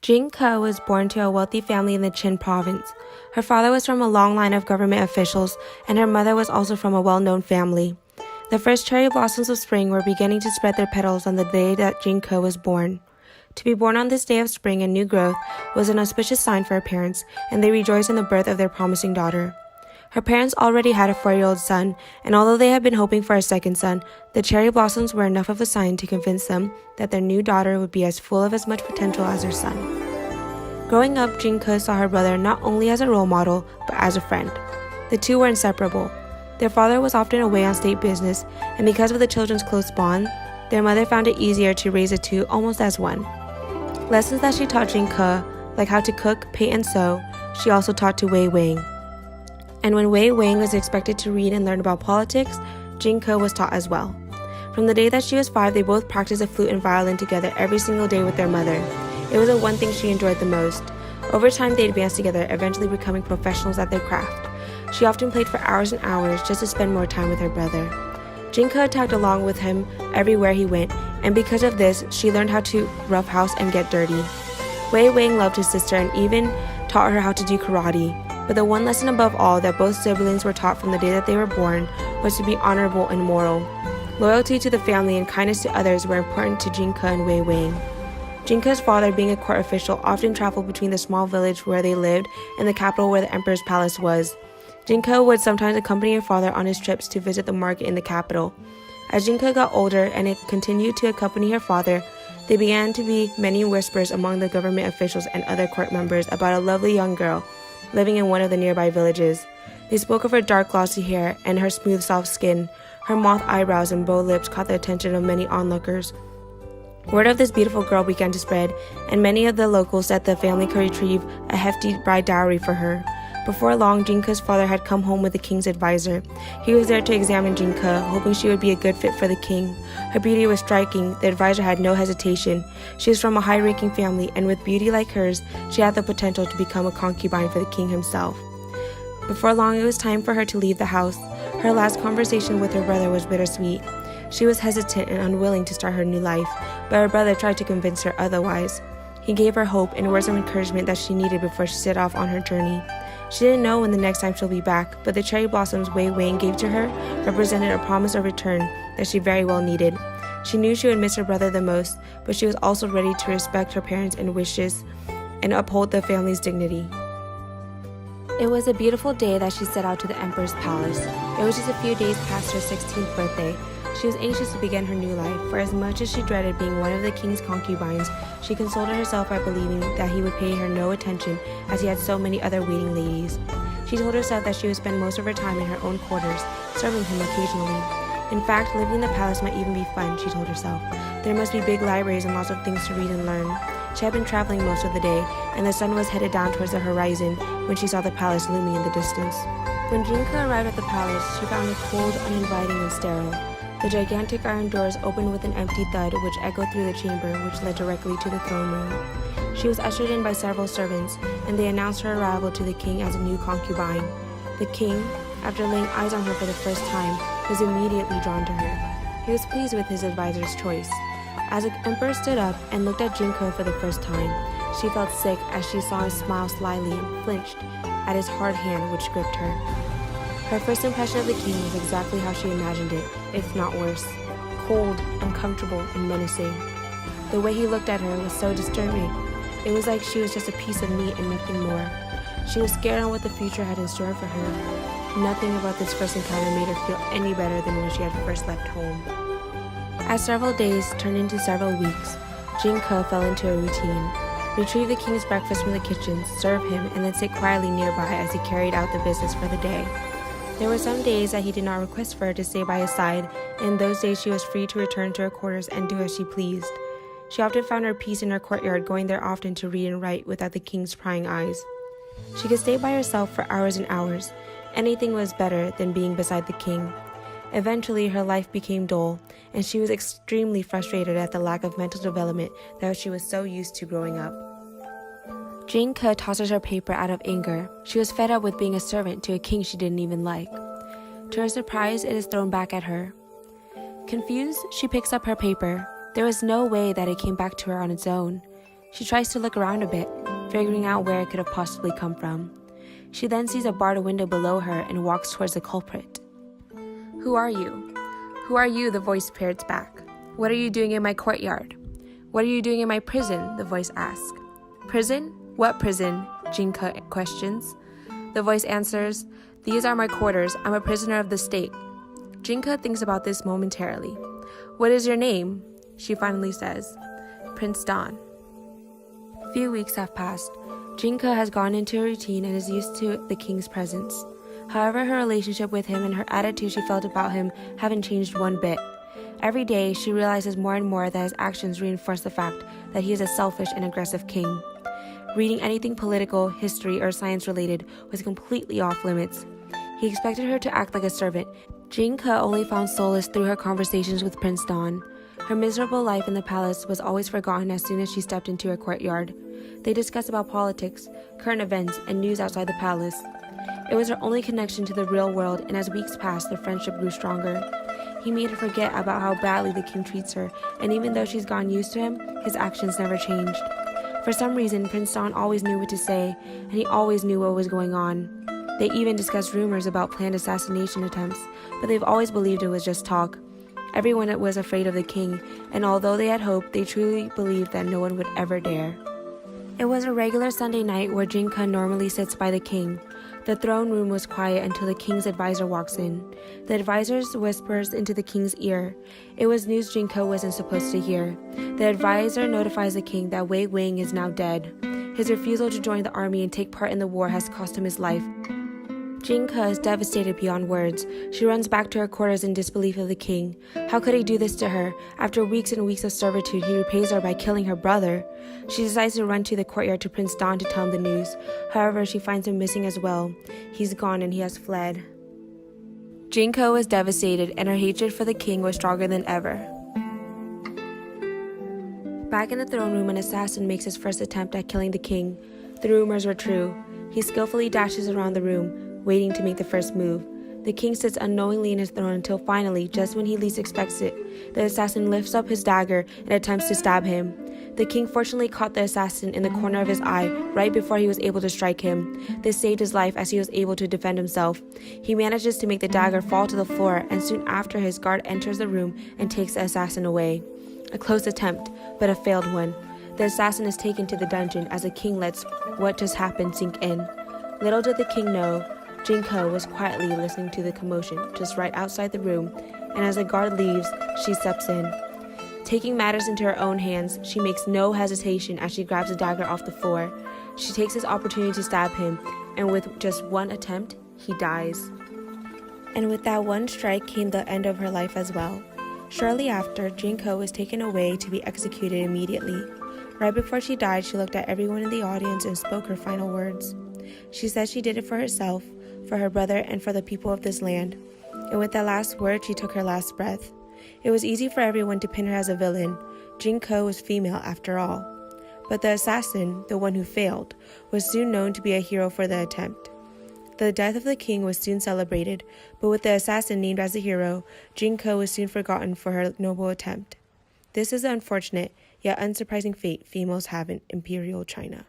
Jing Ke was born to a wealthy family in the Qin province. Her father was from a long line of government officials, and her mother was also from a well-known family. The first cherry blossoms of spring were beginning to spread their petals on the day that Jing Ke was born. To be born on this day of spring and new growth was an auspicious sign for her parents, and they rejoiced in the birth of their promising daughter. Her parents already had a 4-year-old son, and although they had been hoping for a second son, the cherry blossoms were enough of a sign to convince them that their new daughter would be as full of as much potential as her son. Growing up, Jing Ke saw her brother not only as a role model, but as a friend. The two were inseparable. Their father was often away on state business, and because of the children's close bond, their mother found it easier to raise the two almost as one. Lessons that she taught Jing Ke, like how to cook, paint, and sew, she also taught to Wei Wang. And when Wei Wang was expected to read and learn about politics, Jing Ke was taught as well. From the day that she was 5, they both practiced the flute and violin together every single day with their mother. It was the one thing she enjoyed the most. Over time, they advanced together, eventually becoming professionals at their craft. She often played for hours and hours just to spend more time with her brother. Jing Ke tagged along with him everywhere he went, and because of this, she learned how to roughhouse and get dirty. Wei Wang loved his sister and even taught her how to do karate. But the one lesson above all that both siblings were taught from the day that they were born was to be honorable and moral. Loyalty to the family and kindness to others were important to Jing Ke and Wei Wang. Jing Ke's father, being a court official, often traveled between the small village where they lived and the capital where the emperor's palace was. Jing Ke would sometimes accompany her father on his trips to visit the market in the capital. As Jing Ke got older and it continued to accompany her father, there began to be many whispers among the government officials and other court members about a lovely young girl living in one of the nearby villages. They spoke of her dark glossy hair and her smooth soft skin. Her moth eyebrows and bow lips caught the attention of many onlookers. Word of this beautiful girl began to spread, and many of the locals said the family could retrieve a hefty bride dowry for her. Before long, Jing Ke's father had come home with the king's advisor. He was there to examine Jing Ke, hoping she would be a good fit for the king. Her beauty was striking. The advisor had no hesitation. She was from a high-ranking family, and with beauty like hers, she had the potential to become a concubine for the king himself. Before long, it was time for her to leave the house. Her last conversation with her brother was bittersweet. She was hesitant and unwilling to start her new life, but her brother tried to convince her otherwise. He gave her hope and words of encouragement that she needed before she set off on her journey. She didn't know when the next time she'll be back, but the cherry blossoms Wei Wang gave to her represented a promise of return that she very well needed. She knew she would miss her brother the most, but she was also ready to respect her parents' and wishes and uphold the family's dignity. It was a beautiful day that she set out to the emperor's palace. It was just a few days past her 16th birthday. She was anxious to begin her new life, for as much as she dreaded being one of the king's concubines, she consoled herself by believing that he would pay her no attention as he had so many other waiting ladies. She told herself that she would spend most of her time in her own quarters, serving him occasionally. In fact, living in the palace might even be fun, she told herself. There must be big libraries and lots of things to read and learn. She had been traveling most of the day, and the sun was headed down towards the horizon when she saw the palace looming in the distance. When Jing Ke arrived at the palace, she found it cold, uninviting, and sterile. The gigantic iron doors opened with an empty thud which echoed through the chamber which led directly to the throne room. She was ushered in by several servants, and they announced her arrival to the king as a new concubine. The king, after laying eyes on her for the first time, was immediately drawn to her. He was pleased with his advisor's choice. As the emperor stood up and looked at Jing Ke for the first time, she felt sick as she saw him smile slyly and flinched at his hard hand which gripped her. Her first impression of the king was exactly how she imagined it, if not worse. Cold, uncomfortable, and menacing. The way he looked at her was so disturbing. It was like she was just a piece of meat and nothing more. She was scared on what the future had in store for her. Nothing about this first encounter made her feel any better than when she had first left home. As several days turned into several weeks, Jing Ke fell into a routine. Retrieve the king's breakfast from the kitchen, serve him, and then sit quietly nearby as he carried out the business for the day. There were some days that he did not request for her to stay by his side, and in those days she was free to return to her quarters and do as she pleased. She often found her peace in her courtyard, going there often to read and write without the king's prying eyes. She could stay by herself for hours and hours. Anything was better than being beside the king. Eventually, her life became dull, and she was extremely frustrated at the lack of mental development that she was so used to growing up. Jing Ke tosses her paper out of anger. She was fed up with being a servant to a king she didn't even like. To her surprise, it is thrown back at her. Confused, she picks up her paper. There was no way that it came back to her on its own. She tries to look around a bit, figuring out where it could have possibly come from. She then sees a barred window below her and walks towards the culprit. "Who are you?" "Who are you?" the voice parrots back. "What are you doing in my courtyard?" "What are you doing in my prison?" the voice asks. "Prison? What prison?" Jing Ke questions. The voice answers, "These are my quarters. I'm a prisoner of the state." Jing Ke thinks about this momentarily. "What is your name?" she finally says. "Prince Don." A few weeks have passed. Jing Ke has gone into a routine and is used to the king's presence. However, her relationship with him and her attitude she felt about him haven't changed one bit. Every day, she realizes more and more that his actions reinforce the fact that he is a selfish and aggressive king. Reading anything political, history, or science-related was completely off limits. He expected her to act like a servant. Jing Ke only found solace through her conversations with Prince Don. Her miserable life in the palace was always forgotten as soon as she stepped into her courtyard. They discussed about politics, current events, and news outside the palace. It was her only connection to the real world, and as weeks passed, their friendship grew stronger. He made her forget about how badly the king treats her, and even though she's gotten used to him, his actions never changed. For some reason, Prince Don always knew what to say, and he always knew what was going on. They even discussed rumors about planned assassination attempts, but they've always believed it was just talk. Everyone was afraid of the king, and although they had hope, they truly believed that no one would ever dare. It was a regular Sunday night where Jing Ke normally sits by the king. The throne room was quiet until the king's advisor walks in. The advisor whispers into the king's ear. It was news Jing Ke wasn't supposed to hear. The advisor notifies the king that Wei Wing is now dead. His refusal to join the army and take part in the war has cost him his life. Jing Ke is devastated beyond words. She runs back to her quarters in disbelief of the king. How could he do this to her? After weeks and weeks of servitude, he repays her by killing her brother. She decides to run to the courtyard to Prince Don to tell him the news. However, she finds him missing as well. He's gone and he has fled. Jing Ke was devastated, and her hatred for the king was stronger than ever. Back in the throne room, an assassin makes his first attempt at killing the king. The rumors were true. He skillfully dashes around the room, waiting to make the first move. The king sits unknowingly in his throne until finally, just when he least expects it, the assassin lifts up his dagger and attempts to stab him. The king fortunately caught the assassin in the corner of his eye right before he was able to strike him. This saved his life as he was able to defend himself. He manages to make the dagger fall to the floor, and soon after his guard enters the room and takes the assassin away. A close attempt, but a failed one. The assassin is taken to the dungeon as the king lets what just happened sink in. Little did the king know, Jing Ke was quietly listening to the commotion just right outside the room, and as the guard leaves, she steps in. Taking matters into her own hands, she makes no hesitation as she grabs a dagger off the floor. She takes this opportunity to stab him, and with just one attempt, he dies. And with that one strike came the end of her life as well. Shortly after, Jing Ke was taken away to be executed immediately. Right before she died, she looked at everyone in the audience and spoke her final words. She said she did it for herself, for her brother, and for the people of this land. And with that last word, she took her last breath. It was easy for everyone to pin her as a villain. Jing Ke was female after all. But the assassin, the one who failed, was soon known to be a hero for the attempt. The death of the king was soon celebrated, but with the assassin named as a hero, Jing Ke was soon forgotten for her noble attempt. This is the unfortunate, yet unsurprising fate females have in Imperial China.